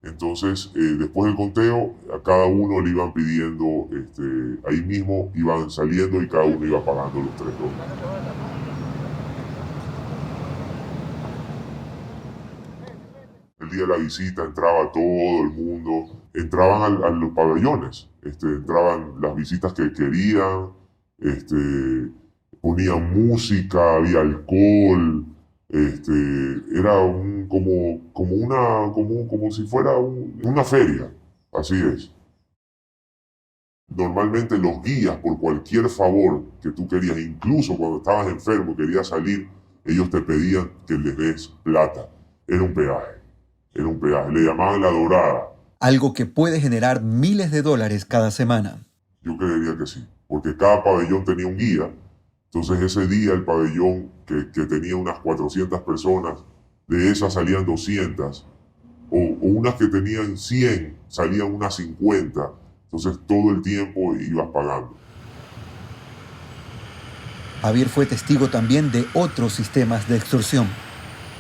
Entonces, después del conteo, a cada uno le iban pidiendo, ahí mismo iban saliendo y cada uno iba pagando los $3. El día de la visita entraba todo el mundo, entraban a los pabellones, entraban las visitas que querían, ponían música, había alcohol, era como si fuera una feria, así es. Normalmente los guías, por cualquier favor que tú querías, incluso cuando estabas enfermo, querías salir, ellos te pedían que les des plata. Era un peaje, le llamaban la dorada. Algo que puede generar miles de dólares cada semana. Yo creería que sí, porque cada pabellón tenía un guía. Entonces ese día el pabellón que tenía unas 400 personas, de esas salían 200, o unas que tenían 100, salían unas 50. Entonces todo el tiempo ibas pagando. Javier fue testigo también de otros sistemas de extorsión.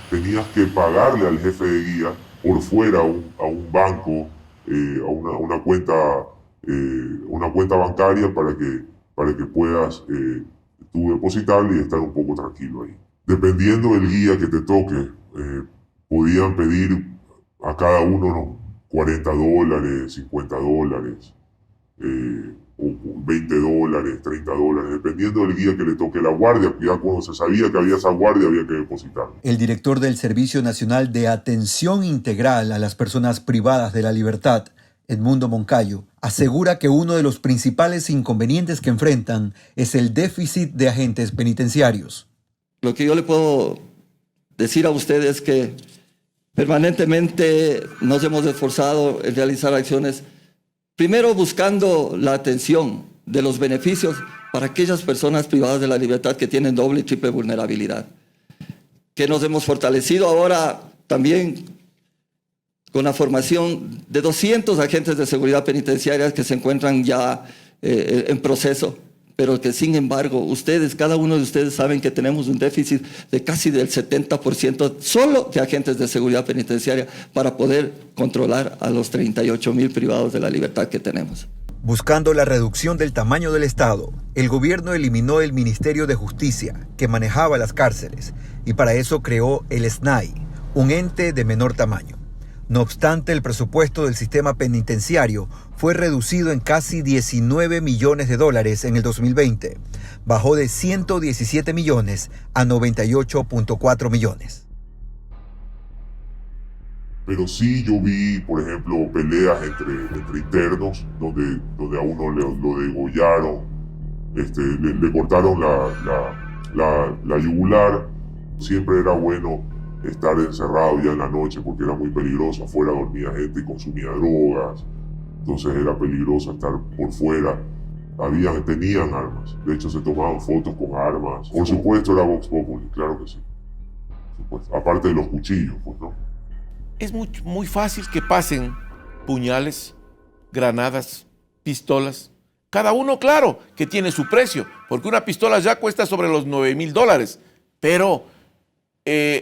Tenías que pagarle al jefe de guía por fuera a un banco, a una cuenta bancaria para que puedas tú depositarle y estar un poco tranquilo ahí. Dependiendo del guía que te toque, podían pedir a cada uno unos $40, $50, o $20, $30, dependiendo del guía que le toque la guardia. Ya cuando se sabía que había esa guardia había que depositar. El director del Servicio Nacional de Atención Integral a las Personas Privadas de la Libertad, Edmundo Moncayo, asegura que uno de los principales inconvenientes que enfrentan es el déficit de agentes penitenciarios. Lo que yo le puedo decir a usted es que permanentemente nos hemos esforzado en realizar acciones, primero buscando la atención de los beneficios para aquellas personas privadas de la libertad que tienen doble y triple vulnerabilidad, que nos hemos fortalecido ahora también con la formación de 200 agentes de seguridad penitenciaria que se encuentran ya en proceso, pero que sin embargo cada uno de ustedes saben que tenemos un déficit de casi del 70% solo de agentes de seguridad penitenciaria para poder controlar a los 38,000 privados de la libertad que tenemos. Buscando la reducción del tamaño del Estado, el gobierno eliminó el Ministerio de Justicia, que manejaba las cárceles, y para eso creó el SNAI, un ente de menor tamaño. No obstante, el presupuesto del sistema penitenciario fue reducido en casi $19 millones en el 2020. Bajó de 117 millones a 98.4 millones. Pero sí yo vi, por ejemplo, peleas entre internos donde a uno lo degollaron, le cortaron la yugular. Siempre era bueno estar encerrado ya en la noche porque era muy peligroso. Afuera dormía gente y consumía drogas, entonces era peligroso estar por fuera. Tenían armas, de hecho se tomaban fotos con armas. Por supuesto era Vox Populi, claro que sí. Aparte de los cuchillos, pues, ¿no? Es muy fácil que pasen puñales, granadas, pistolas. Cada uno, claro, que tiene su precio, porque una pistola ya cuesta sobre los $9,000, pero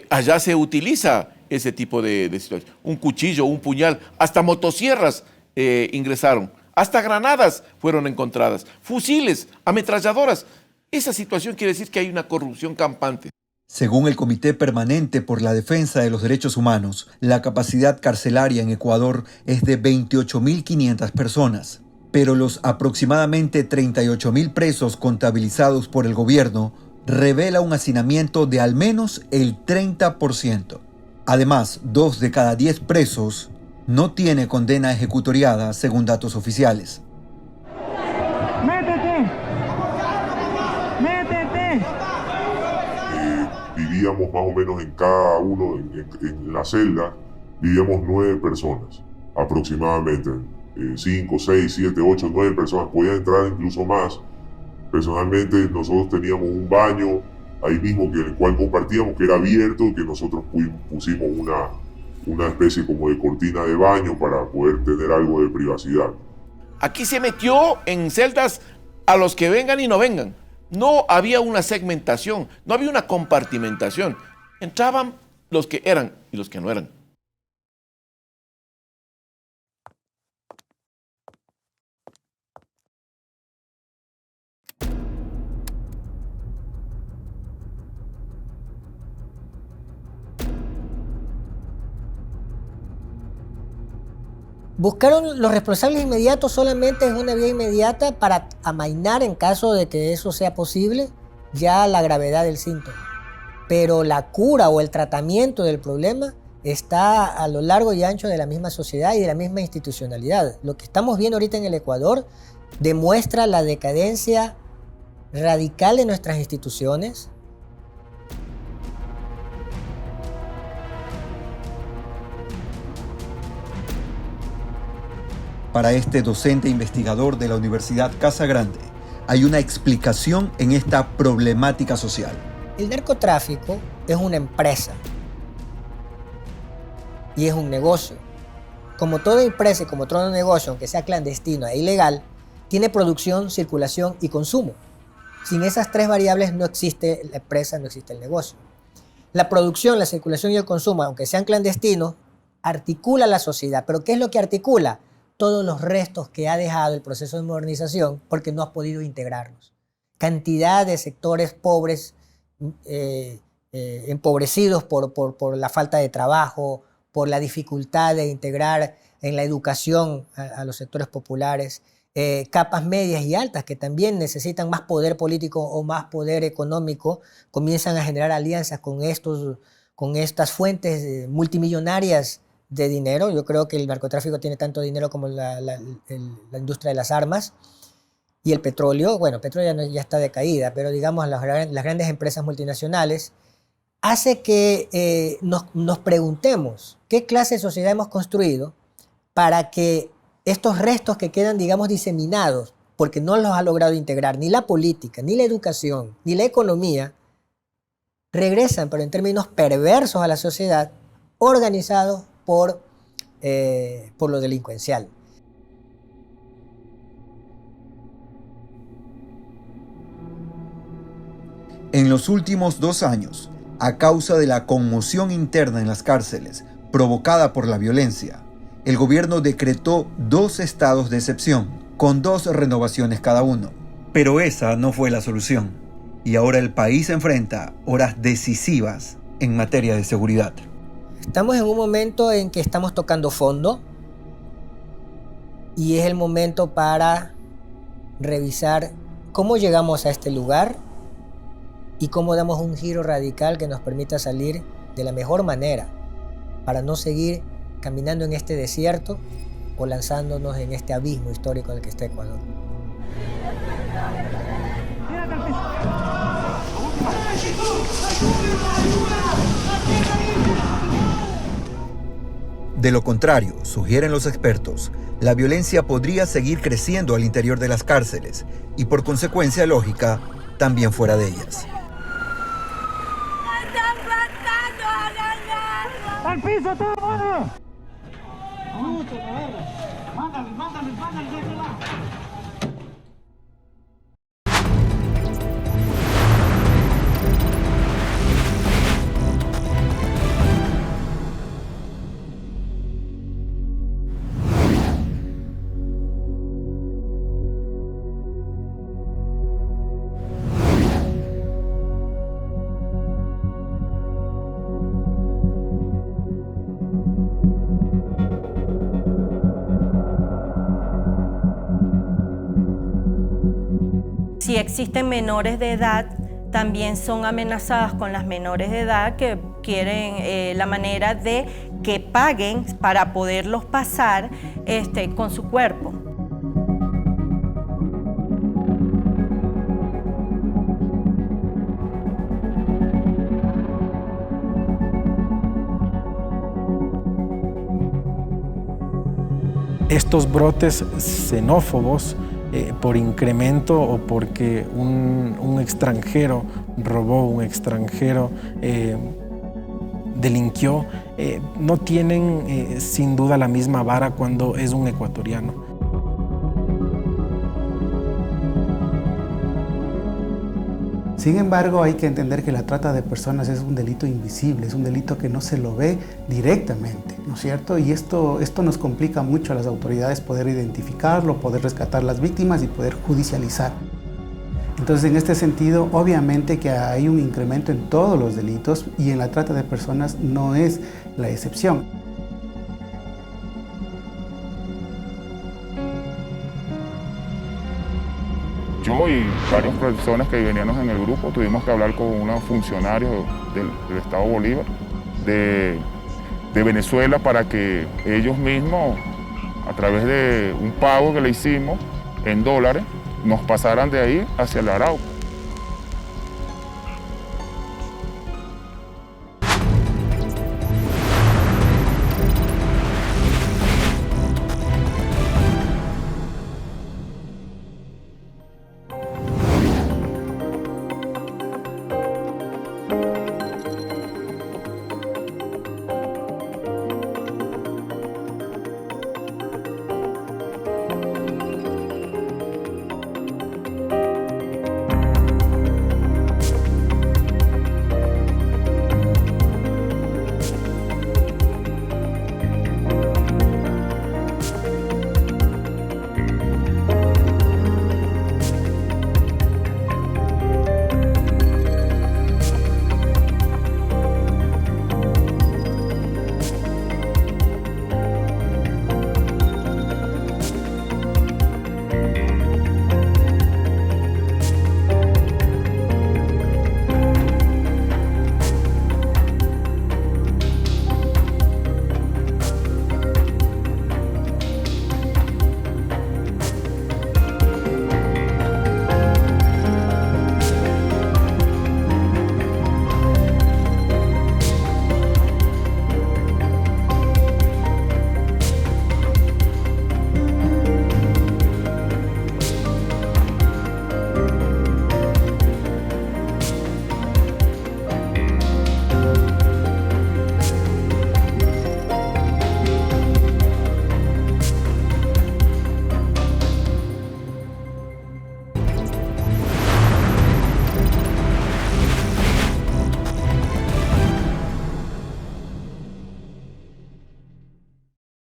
allá se utiliza ese tipo de situación. Un cuchillo, un puñal, hasta motosierras ingresaron, hasta granadas fueron encontradas, fusiles, ametralladoras. Esa situación quiere decir que hay una corrupción campante. Según el Comité Permanente por la Defensa de los Derechos Humanos, la capacidad carcelaria en Ecuador es de 28.500 personas, pero los aproximadamente 38.000 presos contabilizados por el gobierno revela un hacinamiento de al menos el 30%. Además, 2 de cada 10 presos no tiene condena ejecutoriada, según datos oficiales. Vivíamos más o menos en cada uno, en la celda, vivíamos 9 personas, aproximadamente. 5, 6, 7, 8, 9 personas, podían entrar incluso más. Personalmente nosotros teníamos un baño ahí mismo el cual compartíamos, que era abierto, que nosotros pusimos una especie como de cortina de baño para poder tener algo de privacidad. Aquí se metió en celdas a los que vengan y no vengan. No había una segmentación, no había una compartimentación. Entraban los que eran y los que no eran. Buscaron los responsables inmediatos, solamente es una vía inmediata para amainar, en caso de que eso sea posible, ya la gravedad del síntoma. Pero la cura o el tratamiento del problema está a lo largo y ancho de la misma sociedad y de la misma institucionalidad. Lo que estamos viendo ahorita en el Ecuador demuestra la decadencia radical de nuestras instituciones. Para este docente investigador de la Universidad Casa Grande, hay una explicación en esta problemática social. El narcotráfico es una empresa y es un negocio. Como toda empresa y como todo negocio, aunque sea clandestino e ilegal, tiene producción, circulación y consumo. Sin esas tres variables no existe la empresa, no existe el negocio. La producción, la circulación y el consumo, aunque sean clandestinos, articula la sociedad. ¿Pero qué es lo que articula? Todos los restos que ha dejado el proceso de modernización porque no ha podido integrarlos. Cantidad de sectores pobres, empobrecidos por la falta de trabajo, por la dificultad de integrar en la educación a los sectores populares, capas medias y altas que también necesitan más poder político o más poder económico, comienzan a generar alianzas con estas fuentes multimillonarias de dinero. Yo creo que el narcotráfico tiene tanto dinero como la industria de las armas y el petróleo. Bueno, el petróleo ya está decaída, pero digamos las grandes empresas multinacionales hace que nos preguntemos qué clase de sociedad hemos construido para que estos restos que quedan, digamos, diseminados, porque no los ha logrado integrar ni la política, ni la educación, ni la economía, regresan, pero en términos perversos a la sociedad, organizados por lo delincuencial. En los últimos 2 años, a causa de la conmoción interna en las cárceles provocada por la violencia, el gobierno decretó 2 estados de excepción, con 2 renovaciones cada uno. Pero esa no fue la solución, y ahora el país enfrenta horas decisivas en materia de seguridad. Estamos en un momento en que estamos tocando fondo y es el momento para revisar cómo llegamos a este lugar y cómo damos un giro radical que nos permita salir de la mejor manera para no seguir caminando en este desierto o lanzándonos en este abismo histórico en el que está Ecuador. De lo contrario, sugieren los expertos, la violencia podría seguir creciendo al interior de las cárceles y por consecuencia lógica, también fuera de ellas. ¡Al piso todo, mano! Mándale. Si existen menores de edad, también son amenazadas con las menores de edad que quieren la manera de que paguen para poderlos pasar con su cuerpo. Estos brotes xenófobos por incremento o porque un extranjero robó, un extranjero delinquió, no tienen sin duda la misma vara cuando es un ecuatoriano. Sin embargo, hay que entender que la trata de personas es un delito invisible, es un delito que no se lo ve directamente, ¿no es cierto? Y esto nos complica mucho a las autoridades poder identificarlo, poder rescatar las víctimas y poder judicializar. Entonces, en este sentido, obviamente que hay un incremento en todos los delitos y en la trata de personas no es la excepción. Yo y varias personas que veníamos en el grupo tuvimos que hablar con unos funcionarios del Estado Bolívar de Venezuela para que ellos mismos, a través de un pago que le hicimos en dólares, nos pasaran de ahí hacia el Arauca.